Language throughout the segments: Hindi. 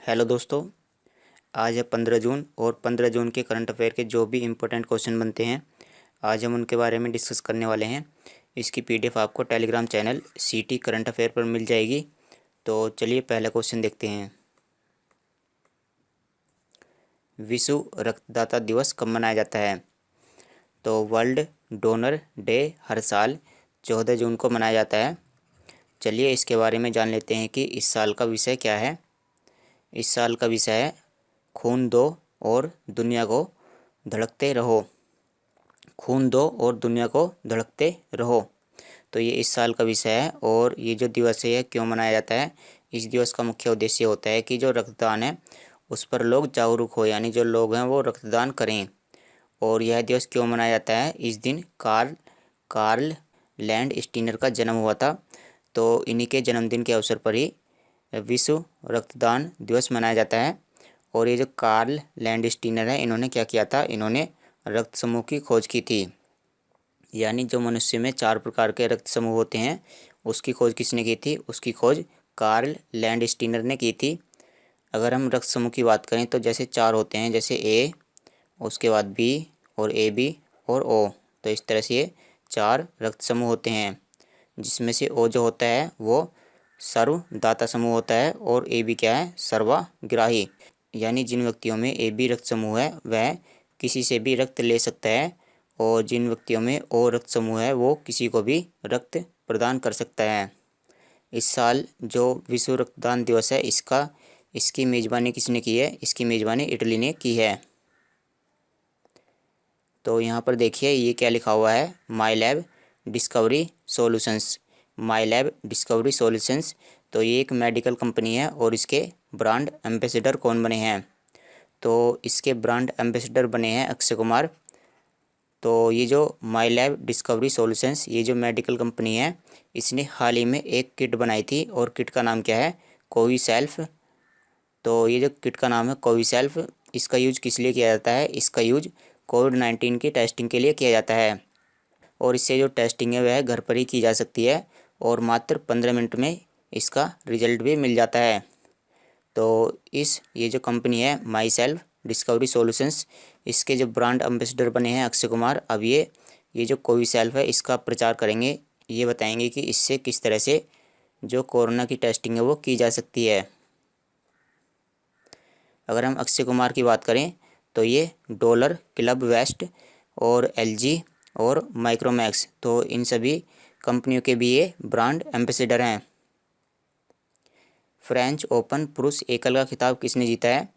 हेलो दोस्तों, आज है 15 जून और 15 जून के करंट अफेयर के जो भी इम्पोर्टेंट क्वेश्चन बनते हैं आज हम उनके बारे में डिस्कस करने वाले हैं। इसकी पीडीएफ आपको टेलीग्राम चैनल सीटी करंट अफेयर पर मिल जाएगी। तो चलिए पहला क्वेश्चन देखते हैं। विश्व रक्तदाता दिवस कब मनाया जाता है? तो वर्ल्ड डोनर डे हर साल 14 जून को मनाया जाता है। चलिए इसके बारे में जान लेते हैं कि इस साल का विषय क्या है। इस साल का विषय है खून दो और दुनिया को धड़कते रहो। खून दो और दुनिया को धड़कते रहो। तो ये इस साल का विषय है। और ये जो दिवस है क्यों मनाया जाता है? इस दिवस का मुख्य उद्देश्य होता है कि जो रक्तदान है उस पर लोग जागरूक हो, यानी जो लोग हैं वो रक्तदान करें। और यह दिवस क्यों मनाया जाता है? इस दिन कार्ल लैंड स्टीनर का जन्म हुआ था। तो इन्हीं के जन्मदिन के अवसर पर ही विश्व रक्तदान दिवस मनाया जाता है। और ये जो कार्ल लैंड स्टीनर है, इन्होंने क्या किया था? इन्होंने रक्त समूह की खोज की थी। यानी जो मनुष्य में 4 प्रकार के रक्त समूह होते हैं उसकी खोज किसने की थी? उसकी खोज कार्ल लैंड स्टीनर ने की थी। अगर हम रक्त समूह की बात करें तो जैसे 4 होते हैं, जैसे ए, उसके बाद बी और ए बी और ओ। तो इस तरह से ये 4 रक्त समूह होते हैं, जिसमें से ओ जो होता है वो सर्वदाता समूह होता है और ए बी क्या है? सर्वाग्राही। यानी जिन व्यक्तियों में ए बी रक्त समूह है वह किसी से भी रक्त ले सकता है, और जिन व्यक्तियों में ओ रक्त समूह है वो किसी को भी रक्त प्रदान कर सकता है। इस साल जो विश्व रक्तदान दिवस है इसकी मेज़बानी किसने की है? इसकी मेज़बानी इटली ने की है। तो यहाँ पर देखिए ये क्या लिखा हुआ है, माई लैब डिस्कवरी सॉल्यूशंस। माई लैब डिस्कवरी सॉल्यूशंस। तो ये एक मेडिकल कंपनी है और इसके ब्रांड एम्बेसडर कौन बने हैं? तो इसके ब्रांड एम्बेसडर बने हैं अक्षय कुमार। तो ये जो माई लैब डिस्कवरी सॉल्यूशंस, ये जो मेडिकल कंपनी है, इसने हाल ही में एक किट बनाई थी और किट का नाम क्या है? कोविसेल्फ। तो ये जो किट का नाम है कोविसेल्फ, इसका यूज किस लिए किया जाता है? इसका यूज कोविड-19 की टेस्टिंग के लिए किया जाता है। और इससे जो टेस्टिंग है वह घर पर ही की जा सकती है और मात्र 15 मिनट में इसका रिजल्ट भी मिल जाता है। तो ये जो कंपनी है माई सेल्फ डिस्कवरी सॉल्यूशंस, इसके जो ब्रांड एम्बेसडर बने हैं अक्षय कुमार। अब ये जो कोविसेल्फ है इसका प्रचार करेंगे, ये बताएंगे कि इससे किस तरह से जो कोरोना की टेस्टिंग है वो की जा सकती है। अगर हम अक्षय कुमार की बात करें तो ये डॉलर क्लब वेस्ट और एलजी और माइक्रोमैक्स, तो इन सभी कंपनियों के भी ये ब्रांड एम्बेसडर हैं। फ्रेंच ओपन पुरुष एकल का खिताब किसने जीता है?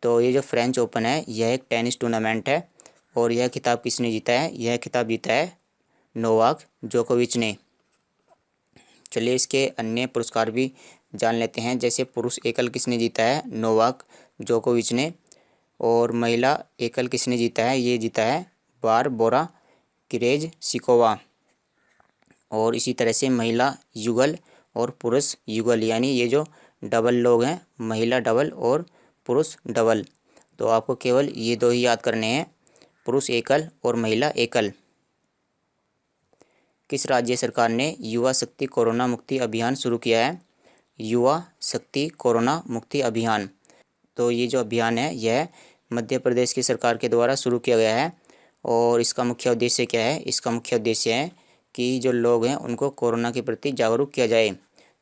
तो ये जो फ्रेंच ओपन है यह एक टेनिस टूर्नामेंट है और यह खिताब किसने जीता है? यह खिताब जीता है नोवाक जोकोविच ने। चलिए इसके अन्य पुरस्कार भी जान लेते हैं। जैसे पुरुष एकल किसने जीता है? नोवाक जोकोविच ने। और महिला एकल किसने जीता है? ये जीता है बारबोरा किरेजसिकोवा। और इसी तरह से महिला युगल और पुरुष युगल, यानी ये जो डबल लोग हैं, महिला डबल और पुरुष डबल, तो आपको केवल ये 2 ही याद करने हैं, पुरुष एकल और महिला एकल। किस राज्य सरकार ने युवा शक्ति कोरोना मुक्ति अभियान शुरू किया है? युवा शक्ति कोरोना मुक्ति अभियान। तो ये जो अभियान है यह मध्य प्रदेश की सरकार के द्वारा शुरू किया गया है। और इसका मुख्य उद्देश्य क्या है? इसका मुख्य उद्देश्य है कि जो लोग हैं उनको कोरोना के प्रति जागरूक किया जाए,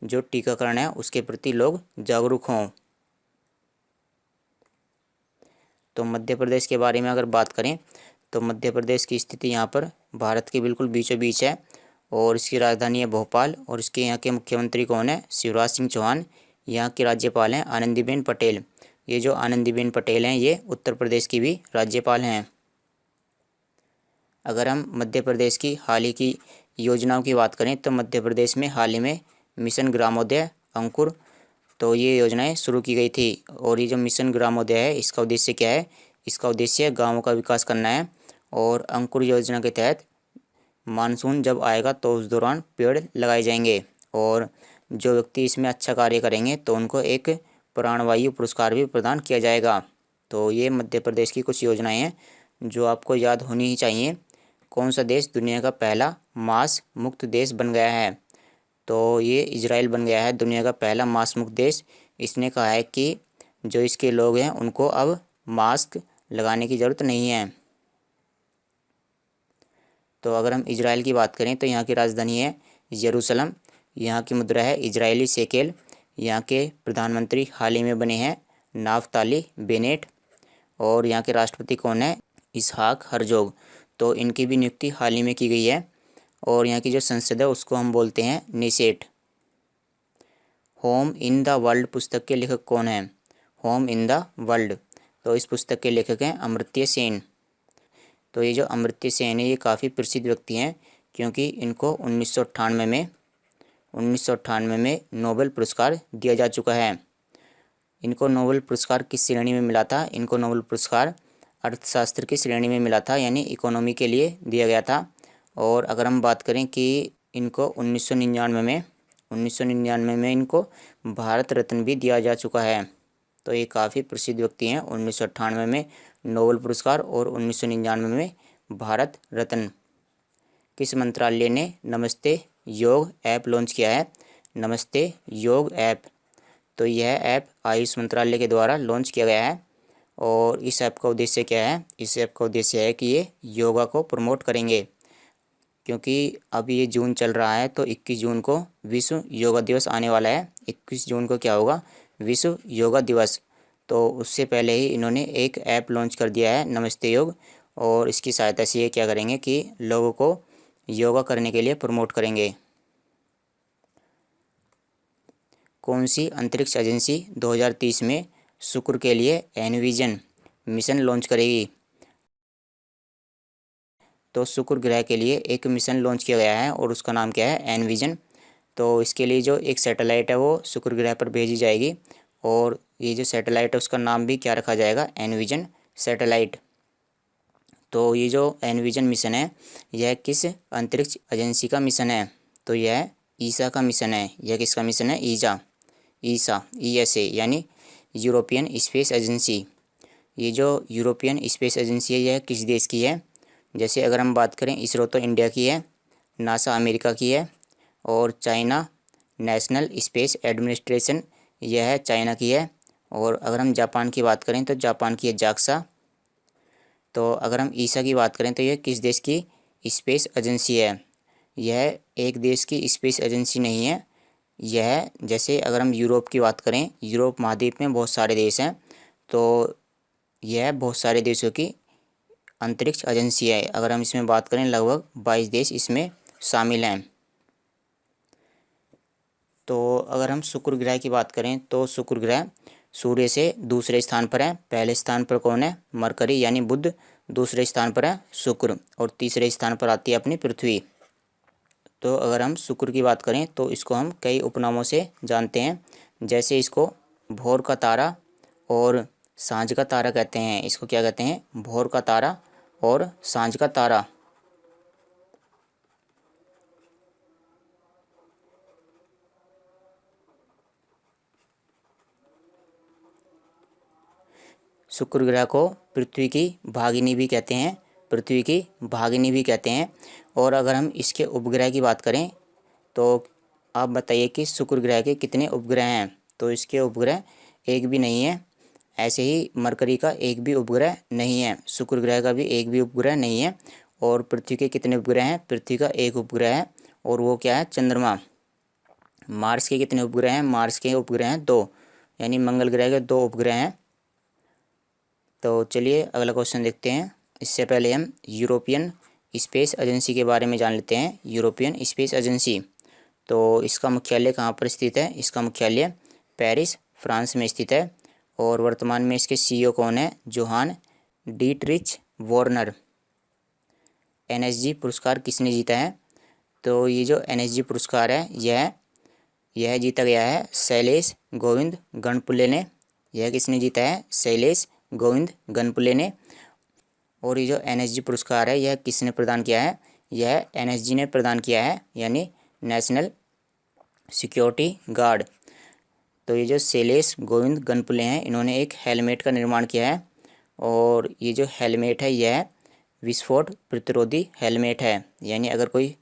जो टीकाकरण है उसके प्रति लोग जागरूक हों। तो मध्य प्रदेश के बारे में अगर बात करें तो मध्य प्रदेश की स्थिति यहाँ पर भारत के बिल्कुल बीचों बीच है और इसकी राजधानी है भोपाल। और इसके यहाँ के मुख्यमंत्री कौन है? शिवराज सिंह चौहान। यहाँ की राज्यपाल हैं आनंदीबेन पटेल। ये जो आनंदीबेन पटेल हैं ये उत्तर प्रदेश की भी राज्यपाल हैं। अगर हम मध्य प्रदेश की हाल ही की योजनाओं की बात करें तो मध्य प्रदेश में हाल ही में मिशन ग्रामोदय अंकुर, तो ये योजनाएं शुरू की गई थी। और ये जो मिशन ग्रामोदय है इसका उद्देश्य क्या है? इसका उद्देश्य गाँवों का विकास करना है। और अंकुर योजना के तहत मानसून जब आएगा तो उस दौरान पेड़ लगाए जाएंगे और जो व्यक्ति इसमें अच्छा कार्य करेंगे तो उनको एक प्राणवायु पुरस्कार भी प्रदान किया जाएगा। तो ये मध्य प्रदेश की कुछ योजनाएं हैं जो आपको याद होनी ही चाहिए। कौन सा देश दुनिया का पहला मांस मुक्त देश बन गया है? तो ये इजराइल बन गया है दुनिया का पहला मांस मुक्त देश। इसने कहा है कि जो इसके लोग हैं उनको अब मास्क लगाने की ज़रूरत नहीं है। तो अगर हम इजराइल की बात करें तो यहाँ की राजधानी है यरूशलेम, यहाँ की मुद्रा है इजरायली शेकेल, यहाँ के प्रधानमंत्री हाल ही में बने हैं नाफ्ताली बेनेट, और यहाँ के राष्ट्रपति कौन है, इसहाक हर्जोग। तो इनकी भी नियुक्ति हाल ही में की गई है। और यहाँ की जो संसद है उसको हम बोलते हैं Knesset. Home in the world पुस्तक के लेखक कौन है, होम इन द वर्ल्ड, तो इस पुस्तक के लेखक हैं अमर्त्य सेन। तो ये जो अमर्त्य सेन है ये काफ़ी प्रसिद्ध व्यक्ति हैं, क्योंकि इनको 1998 में नोबेल पुरस्कार दिया जा चुका है। इनको नोबेल पुरस्कार किस श्रेणी में मिला था, इनको नोबेल पुरस्कार अर्थशास्त्र की श्रेणी में मिला था, यानी इकोनॉमी के लिए दिया गया था। और अगर हम बात करें कि इनको 1999 में इनको भारत रत्न भी दिया जा चुका है। तो ये काफ़ी प्रसिद्ध व्यक्ति हैं। 1998 में नोबेल पुरस्कार और 1999 में भारत रत्न। किस मंत्रालय ने नमस्ते योग ऐप लॉन्च किया है, नमस्ते योग ऐप, तो यह ऐप आयुष मंत्रालय के द्वारा लॉन्च किया गया है। और इस ऐप का उद्देश्य क्या है, इस ऐप का उद्देश्य है कि ये योगा को प्रमोट करेंगे, क्योंकि अब ये जून चल रहा है तो 21 जून को विश्व योगा दिवस आने वाला है। 21 जून को क्या होगा, विश्व योगा दिवस। तो उससे पहले ही इन्होंने एक ऐप लॉन्च कर दिया है नमस्ते योग, और इसकी सहायता से ये क्या करेंगे कि लोगों को योगा करने के लिए प्रमोट करेंगे। कौन सी अंतरिक्ष एजेंसी 2030 में शुक्र के लिए एनविजन मिशन लॉन्च करेगी, तो शुक्र ग्रह के लिए एक मिशन लॉन्च किया गया है और उसका नाम क्या है, एनविजन। तो इसके लिए जो एक सैटेलाइट है वो शुक्र ग्रह पर भेजी जाएगी, और ये जो सैटेलाइट है उसका नाम भी क्या रखा जाएगा, एनविजन सैटेलाइट। तो ये जो एनविजन मिशन है यह किस अंतरिक्ष एजेंसी का मिशन है, तो यह ईसा का मिशन है। यह किसका मिशन है, ईसा ESA यानी यूरोपियन स्पेस एजेंसी। ये जो यूरोपियन स्पेस एजेंसी है यह किस देश की है, जैसे अगर हम बात करें इसरो तो इंडिया की है, नासा अमेरिका की है, और चाइना नेशनल स्पेस एडमिनिस्ट्रेशन यह है चाइना की है। और अगर हम जापान की बात करें तो जापान की है जाक्सा। तो अगर हम ईसा की बात करें तो यह किस देश की स्पेस एजेंसी है, यह एक देश की स्पेस एजेंसी नहीं है। यह जैसे अगर हम यूरोप की बात करें, यूरोप महाद्वीप में बहुत सारे देश हैं, तो यह बहुत सारे देशों की अंतरिक्ष एजेंसी है। अगर हम इसमें बात करें लगभग 22 देश इसमें शामिल हैं। तो अगर हम शुक्र ग्रह की बात करें तो शुक्र ग्रह सूर्य से दूसरे स्थान पर है। पहले स्थान पर कौन है, मरकरी यानी बुध, दूसरे स्थान पर है शुक्र, और तीसरे स्थान पर आती है अपनी पृथ्वी। तो अगर हम शुक्र की बात करें तो इसको हम कई उपनामों से जानते हैं, जैसे इसको भोर का तारा और सांझ का तारा कहते हैं। इसको क्या कहते हैं, भोर का तारा और सांझ का तारा। शुक्र ग्रह को पृथ्वी की भागिनी भी कहते हैं, पृथ्वी की भागिनी भी कहते हैं। और अगर हम इसके उपग्रह की बात करें तो आप बताइए कि शुक्र ग्रह के कितने उपग्रह हैं, तो इसके उपग्रह एक भी नहीं है। ऐसे ही मरकरी का एक भी उपग्रह नहीं है, शुक्र ग्रह का भी एक भी उपग्रह नहीं है। और पृथ्वी के कितने उपग्रह हैं, पृथ्वी का एक उपग्रह है, और वो क्या है, चंद्रमा। मार्स के कितने उपग्रह हैं, मार्स के उपग्रह हैं 2, यानी मंगल ग्रह के 2 उपग्रह हैं। तो चलिए अगला क्वेश्चन देखते हैं। इससे पहले हम यूरोपियन स्पेस एजेंसी के बारे में जान लेते हैं। यूरोपियन स्पेस एजेंसी, तो इसका मुख्यालय कहाँ पर स्थित है, इसका मुख्यालय पेरिस फ्रांस में स्थित है। और वर्तमान में इसके CEO कौन है, जोहान डीटरिच वॉर्नर। NSG पुरस्कार किसने जीता है, तो ये जो NSG पुरस्कार है यह जीता गया है शैलेश गोविंद गणपुले ने। यह किसने जीता है, शैलेश गोविंद गणपुले ने। और ये जो NSG पुरस्कार है यह किसने प्रदान किया है, यह NSG ने प्रदान किया है, यानी नेशनल सिक्योरिटी गार्ड। तो ये जो शैलेश गोविंद गणपुले हैं इन्होंने एक हेलमेट का निर्माण किया है, और ये जो हेलमेट है यह विस्फोट प्रतिरोधी हेलमेट है, यानी अगर कोई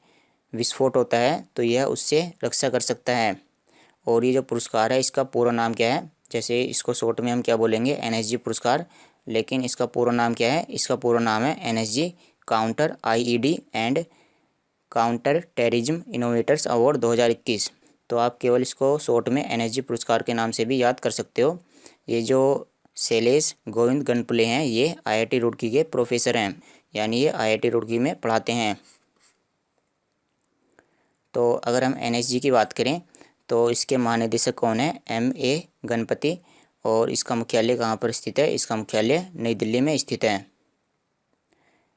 विस्फोट होता है तो यह उससे रक्षा कर सकता है। और ये जो पुरस्कार है इसका पूरा नाम क्या है, जैसे इसको शॉर्ट में हम क्या बोलेंगे, NSG पुरस्कार, लेकिन इसका पूरा नाम क्या है, इसका पूरा नाम है NSG counter IED and counter terrorism innovators award 2021। तो आप केवल इसको शॉर्ट में NSG पुरस्कार के नाम से भी याद कर सकते हो। ये जो शैलेश गोविंद गणपुले हैं, ये IIT रुड़की के प्रोफेसर हैं, यानी ये IIT रुड़की में पढ़ाते हैं। तो अगर हम NSG की बात करें तो इसके महानिदेशक कौन है, MA गणपति, और इसका मुख्यालय कहाँ पर स्थित है, इसका मुख्यालय नई दिल्ली में स्थित है।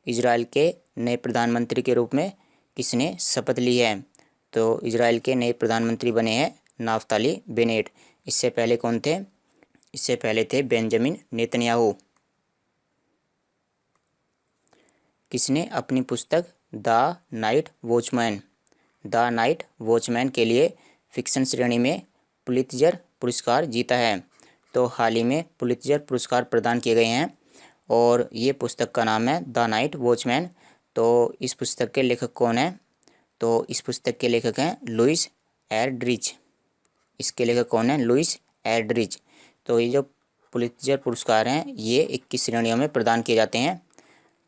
इजराइल के नए प्रधानमंत्री के रूप में किसने शपथ ली है, तो इजराइल के नए प्रधानमंत्री बने हैं नाफ्ताली बेनेट। इससे पहले कौन थे, इससे पहले थे बेंजामिन नेतन्याहू। किसने अपनी पुस्तक द नाइट वॉचमैन के लिए फिक्शन श्रेणी में पुलित्जर पुरस्कार जीता है। तो हाल ही में पुलित्जर पुरस्कार प्रदान किए गए हैं और ये पुस्तक का नाम है द नाइट वॉचमैन। तो इस पुस्तक के लेखक कौन है, तो इस पुस्तक के लेखक हैं लुइस एल्ड्रिच। इसके लेखक कौन है, लुइस एल्ड्रिच। तो ये जो पुलित्जर पुरस्कार हैं ये 21 श्रेणियों में प्रदान किए जाते हैं।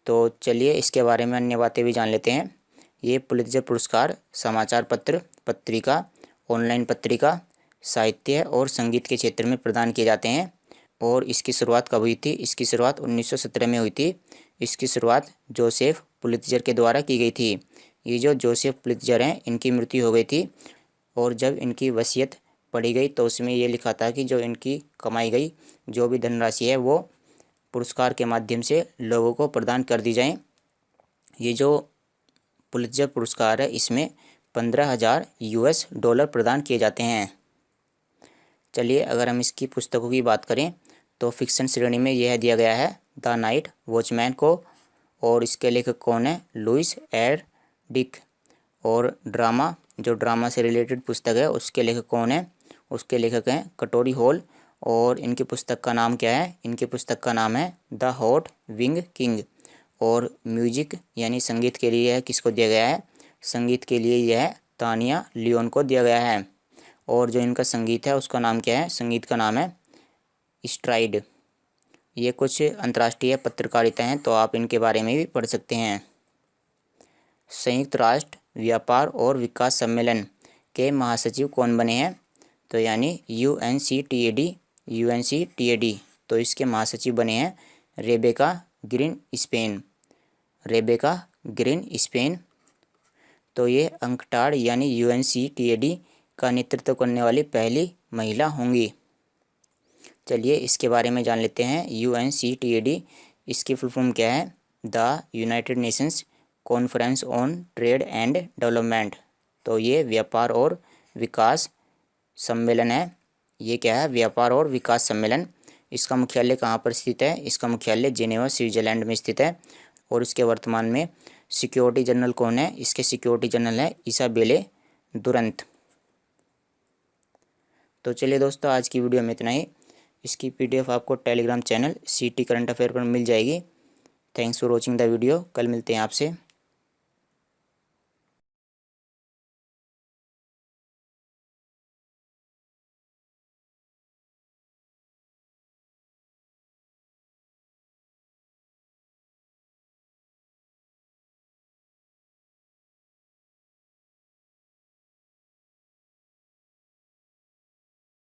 तो चलिए इसके बारे में अन्य बातें भी जान लेते हैं। ये पुलित्जर पुरस्कार समाचार पत्र, पत्रिका, ऑनलाइन पत्रिका, साहित्य और संगीत के क्षेत्र में प्रदान किए जाते हैं। और इसकी शुरुआत कब हुई थी, इसकी शुरुआत 1917 में हुई थी। इसकी शुरुआत जोसेफ पुलित्जर के द्वारा की गई थी। ये जो जोसेफ पुलित्जर हैं इनकी मृत्यु हो गई थी और जब इनकी वसीयत पढ़ी गई तो उसमें ये लिखा था कि जो इनकी कमाई गई जो भी धनराशि है वो पुरस्कार के माध्यम से लोगों को प्रदान कर दी जाए। ये जो पुलित्जर पुरस्कार है इसमें $15,000 US प्रदान किए जाते हैं। चलिए अगर हम इसकी पुस्तकों की बात करें तो फिक्शन श्रेणी में यह दिया गया है द नाइट वॉचमैन को, और इसके लेखक कौन है, लुइस एल्ड्रिच। और ड्रामा से रिलेटेड पुस्तक है उसके लेखक कौन है, उसके लेखक हैं कटोरी हॉल। और इनकी पुस्तक का नाम क्या है, इनकी पुस्तक का नाम है द हॉट विंग किंग। और म्यूजिक यानी संगीत के लिए यह किसको दिया गया है, संगीत के लिए यह तानिया लियोन को दिया गया है। और जो इनका संगीत है उसका नाम क्या है, संगीत का नाम है स्ट्राइड। ये कुछ अंतर्राष्ट्रीय पत्रकारिता हैं तो आप इनके बारे में भी पढ़ सकते हैं। संयुक्त राष्ट्र व्यापार और विकास सम्मेलन के महासचिव कौन बने हैं, तो यानी UNCTAD। तो इसके महासचिव बने हैं रेबेका ग्रीनस्पैन। तो ये अंकटाड यानी UNCTAD का नेतृत्व करने वाली पहली महिला होंगी। चलिए इसके बारे में जान लेते हैं। UNCTAD इसकी फुल फॉर्म क्या है, the United Nations conference on trade and development. तो ये व्यापार और विकास सम्मेलन है। ये क्या है, व्यापार और विकास सम्मेलन। इसका मुख्यालय कहाँ पर स्थित है, इसका मुख्यालय जेनेवा स्विट्जरलैंड में स्थित है। और इसके वर्तमान में सिक्योरिटी जनरल कौन है, इसके सिक्योरिटी जनरल है इसाबेले दुरंत। तो चलिए दोस्तों आज की वीडियो में इतना ही। इसकी PDF आपको Telegram channel CT current affair पर मिल जाएगी। Thanks for watching the video. कल मिलते हैं आपसे।